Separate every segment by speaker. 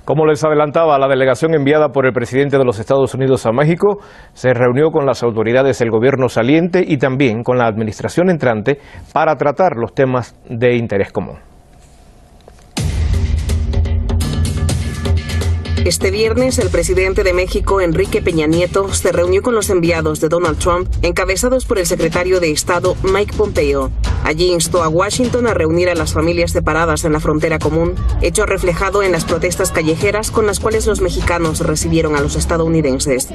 Speaker 1: Como les adelantaba, la delegación enviada por el presidente de los Estados Unidos a México se reunió con las autoridades del gobierno saliente y también con la administración entrante para tratar los temas de interés común.
Speaker 2: Este viernes, el presidente de México, Enrique Peña Nieto, se reunió con los enviados de Donald Trump, encabezados por el secretario de Estado, Mike Pompeo. Allí instó a Washington a reunir a las familias separadas en la frontera común, hecho reflejado en las protestas callejeras con las cuales los mexicanos recibieron a los estadounidenses.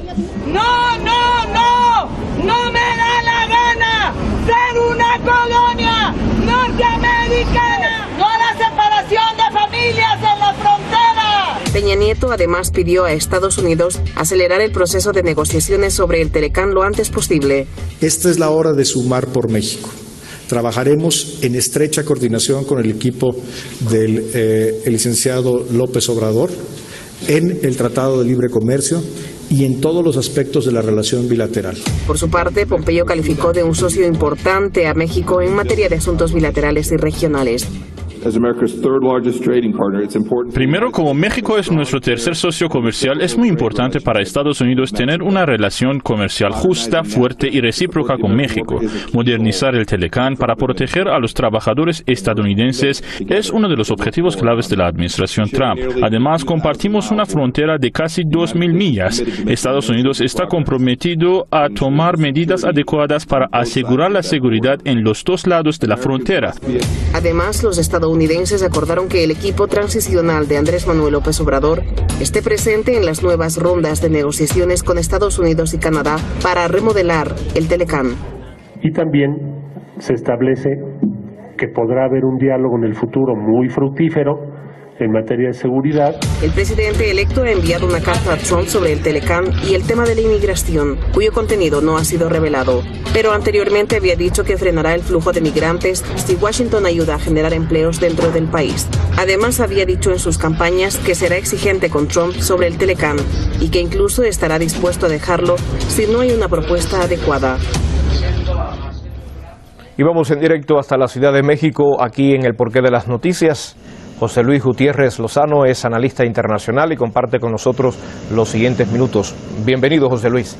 Speaker 3: ¡No, no, no! ¡No me da la gana ser una colonia norteamericana! ¡No a la separación de familias en la frontera!
Speaker 2: Peña Nieto además pidió a Estados Unidos acelerar el proceso de negociaciones sobre el Telecán lo antes posible.
Speaker 4: Esta es la hora de sumar por México. Trabajaremos en estrecha coordinación con el equipo del licenciado López Obrador en el Tratado de Libre Comercio y en todos los aspectos de la relación bilateral.
Speaker 2: Por su parte, Pompeo calificó de un socio importante a México en materia de asuntos bilaterales y regionales.
Speaker 5: Primero, como México es nuestro tercer socio comercial, es muy importante para Estados Unidos tener una relación comercial justa, fuerte y recíproca con México. Modernizar el Telecán para proteger a los trabajadores estadounidenses es uno de los objetivos claves de la administración Trump. Además, compartimos una frontera de casi 2,000 millas. Estados Unidos está comprometido a tomar medidas adecuadas para asegurar la seguridad en los dos lados de la frontera.
Speaker 2: Además, los estadounidenses acordaron que el equipo transicional de Andrés Manuel López Obrador esté presente en las nuevas rondas de negociaciones con Estados Unidos y Canadá para remodelar el Telecán.
Speaker 6: Y también se establece que podrá haber un diálogo en el futuro muy fructífero en materia de seguridad.
Speaker 2: El presidente electo ha enviado una carta a Trump sobre el Telecán y el tema de la inmigración, cuyo contenido no ha sido revelado. Pero anteriormente había dicho que frenará el flujo de migrantes si Washington ayuda a generar empleos dentro del país. Además, había dicho en sus campañas que será exigente con Trump sobre el Telecán y que incluso estará dispuesto a dejarlo si no hay una propuesta adecuada.
Speaker 1: Y vamos en directo hasta la Ciudad de México, aquí en el Porqué de las Noticias. José Luis Gutiérrez Lozano es analista internacional y comparte con nosotros los siguientes minutos. Bienvenido, José Luis.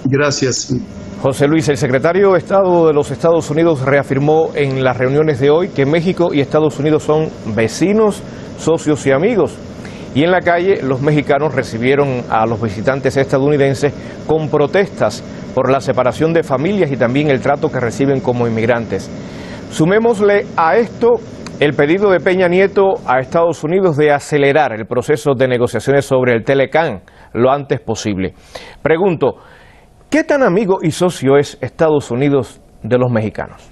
Speaker 7: Gracias.
Speaker 1: José Luis, el secretario de Estado de los Estados Unidos reafirmó en las reuniones de hoy que México y Estados Unidos son vecinos, socios y amigos. Y en la calle, los mexicanos recibieron a los visitantes estadounidenses con protestas por la separación de familias y también el trato que reciben como inmigrantes. Sumémosle a esto el pedido de Peña Nieto a Estados Unidos de acelerar el proceso de negociaciones sobre el Telecán lo antes posible. Pregunto, ¿qué tan amigo y socio es Estados Unidos de los mexicanos?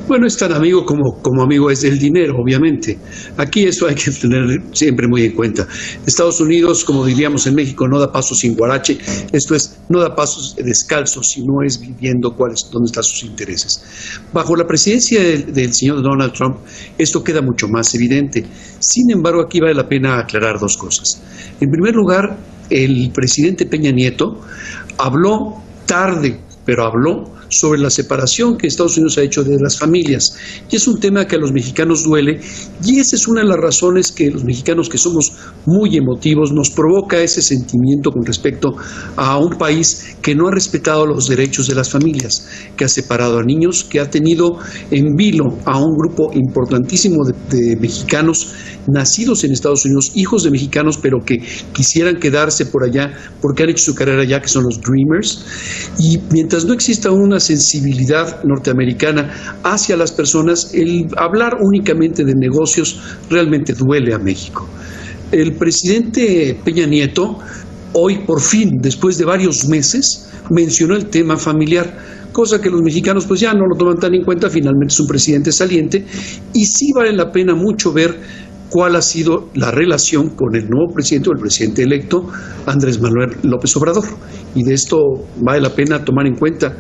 Speaker 7: Bueno, es tan amigo como amigo es del dinero, obviamente. Aquí eso hay que tener siempre muy en cuenta. Estados Unidos, como diríamos en México, no da pasos sin guarache. Esto es, no da pasos descalzos, sino es viviendo dónde están sus intereses. Bajo la presidencia del señor Donald Trump, esto queda mucho más evidente. Sin embargo, aquí vale la pena aclarar dos cosas. En primer lugar, el presidente Peña Nieto habló tarde, pero habló sobre la separación que Estados Unidos ha hecho de las familias. Y es un tema que a los mexicanos duele, y esa es una de las razones que los mexicanos, que somos muy emotivos, nos provoca ese sentimiento con respecto a un país que no ha respetado los derechos de las familias, que ha separado a niños, que ha tenido en vilo a un grupo importantísimo de mexicanos nacidos en Estados Unidos, hijos de mexicanos, pero que quisieran quedarse por allá porque han hecho su carrera allá, que son los Dreamers. Y mientras no exista una sensibilidad norteamericana hacia las personas, el hablar únicamente de negocios realmente duele a México. El presidente Peña Nieto, hoy por fin, después de varios meses, mencionó el tema familiar, cosa que los mexicanos pues ya no lo toman tan en cuenta. Finalmente es un presidente saliente, y sí vale la pena mucho ver cuál ha sido la relación con el nuevo presidente o el presidente electo, Andrés Manuel López Obrador. Y de esto vale la pena tomar en cuenta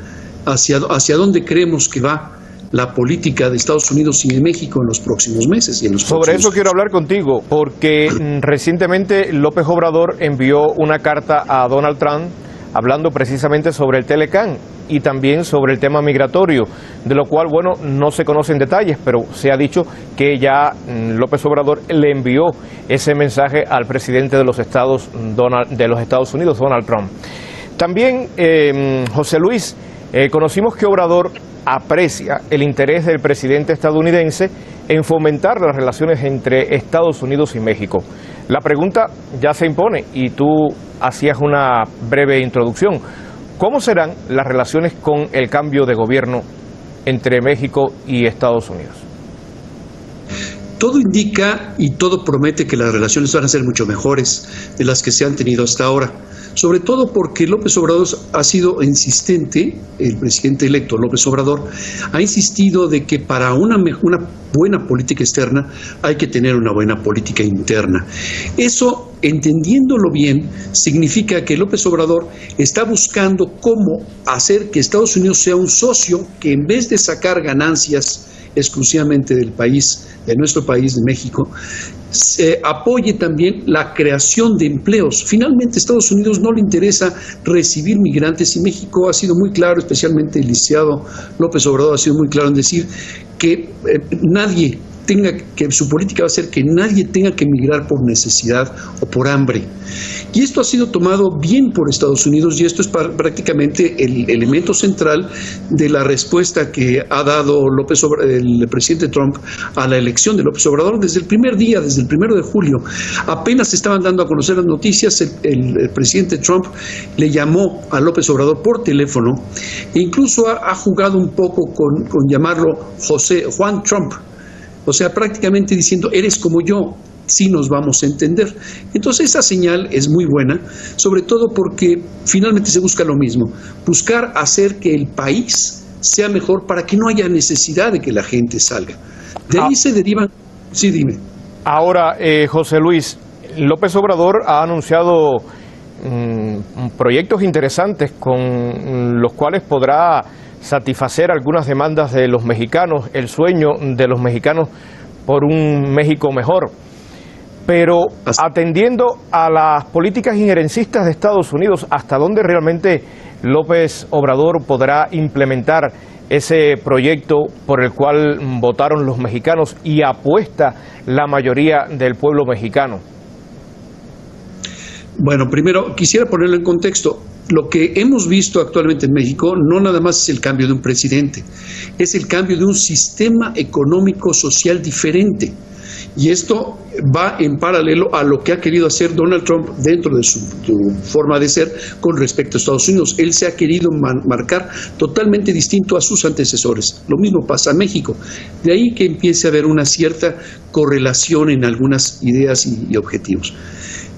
Speaker 7: hacia dónde creemos que va la política de Estados Unidos y de México en los próximos meses.
Speaker 1: Sobre eso quiero hablar contigo, porque recientemente López Obrador envió una carta a Donald Trump hablando precisamente sobre el Telecán. y también sobre el tema migratorio, de lo cual, bueno, no se conocen detalles, pero se ha dicho que ya López Obrador le envió ese mensaje al presidente de los Estados Unidos, Donald Trump. También, José Luis, conocimos que Obrador aprecia el interés del presidente estadounidense en fomentar las relaciones entre Estados Unidos y México. La pregunta ya se impone y tú hacías una breve introducción. ¿Cómo serán las relaciones con el cambio de gobierno entre México y Estados Unidos?
Speaker 7: Todo indica y todo promete que las relaciones van a ser mucho mejores de las que se han tenido hasta ahora, sobre todo porque López Obrador ha sido insistente, el presidente electo López Obrador ha insistido de que para una buena política externa hay que tener una buena política interna. Eso, entendiéndolo bien, significa que López Obrador está buscando cómo hacer que Estados Unidos sea un socio que, en vez de sacar ganancias exclusivamente del país, de nuestro país, de México, apoye también la creación de empleos. Finalmente, a Estados Unidos no le interesa recibir migrantes y México ha sido muy claro, especialmente el licenciado López Obrador ha sido muy claro en decir que su política va a ser que nadie tenga que emigrar por necesidad o por hambre. Y esto ha sido tomado bien por Estados Unidos y esto es prácticamente el elemento central de la respuesta que ha dado el presidente Trump a la elección de López Obrador desde el primer día, desde el 1 de julio. Apenas se estaban dando a conocer las noticias, el presidente Trump le llamó a López Obrador por teléfono e incluso ha jugado un poco con llamarlo Juan Trump. O sea, prácticamente diciendo, eres como yo, sí nos vamos a entender. Entonces esa señal es muy buena, sobre todo porque finalmente se busca lo mismo, buscar hacer que el país sea mejor para que no haya necesidad de que la gente salga. De ahí se derivan... Sí, dime.
Speaker 1: Ahora, José Luis, López Obrador ha anunciado proyectos interesantes con los cuales podrá satisfacer algunas demandas de los mexicanos, el sueño de los mexicanos por un México mejor. Pero atendiendo a las políticas injerencistas de Estados Unidos, ¿hasta dónde realmente López Obrador podrá implementar ese proyecto por el cual votaron los mexicanos y apuesta la mayoría del pueblo mexicano?
Speaker 7: Bueno, primero quisiera ponerlo en contexto. Lo que hemos visto actualmente en México no nada más es el cambio de un presidente, es el cambio de un sistema económico social diferente. Y esto va en paralelo a lo que ha querido hacer Donald Trump dentro de su forma de ser con respecto a Estados Unidos. Él se ha querido marcar totalmente distinto a sus antecesores. Lo mismo pasa en México. De ahí que empiece a haber una cierta correlación en algunas ideas y objetivos.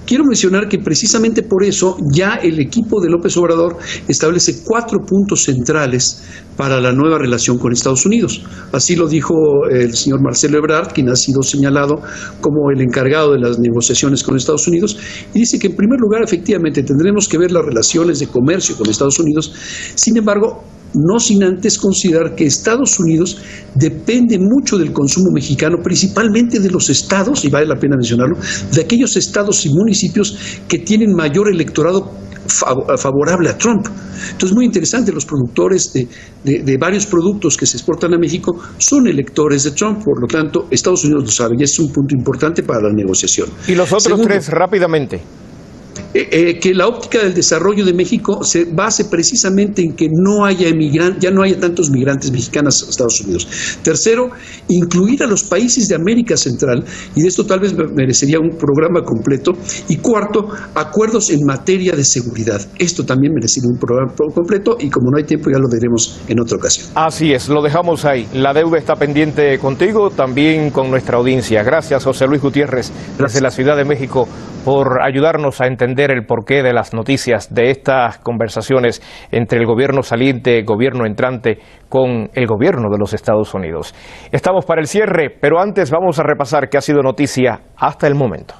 Speaker 7: Quiero mencionar que precisamente por eso ya el equipo de López Obrador establece 4 puntos centrales para la nueva relación con Estados Unidos. Así lo dijo el señor Marcelo Ebrard, quien ha sido señalado como el encargado de las negociaciones con Estados Unidos, y dice que en primer lugar efectivamente tendremos que ver las relaciones de comercio con Estados Unidos. Sin embargo, no sin antes considerar que Estados Unidos depende mucho del consumo mexicano, principalmente de los estados, y vale la pena mencionarlo, de aquellos estados y municipios que tienen mayor electorado favorable a Trump. Entonces, muy interesante, los productores de varios productos que se exportan a México son electores de Trump, por lo tanto, Estados Unidos lo sabe y es un punto importante para la negociación.
Speaker 1: ¿Y los otros tres, rápidamente?
Speaker 7: Que la óptica del desarrollo de México se base precisamente en que ya no haya tantos migrantes mexicanos a Estados Unidos. Tercero, incluir a los países de América Central, y de esto tal vez merecería un programa completo. Y cuarto, acuerdos en materia de seguridad. Esto también merecería un programa completo y como no hay tiempo ya lo veremos en otra ocasión.
Speaker 1: Así es, lo dejamos ahí. La deuda está pendiente contigo, también con nuestra audiencia. Gracias, José Luis Gutiérrez, desde la Ciudad de México, por ayudarnos a entender el porqué de las noticias de estas conversaciones entre el gobierno saliente, gobierno entrante, con el gobierno de los Estados Unidos. Estamos para el cierre, pero antes vamos a repasar qué ha sido noticia hasta el momento.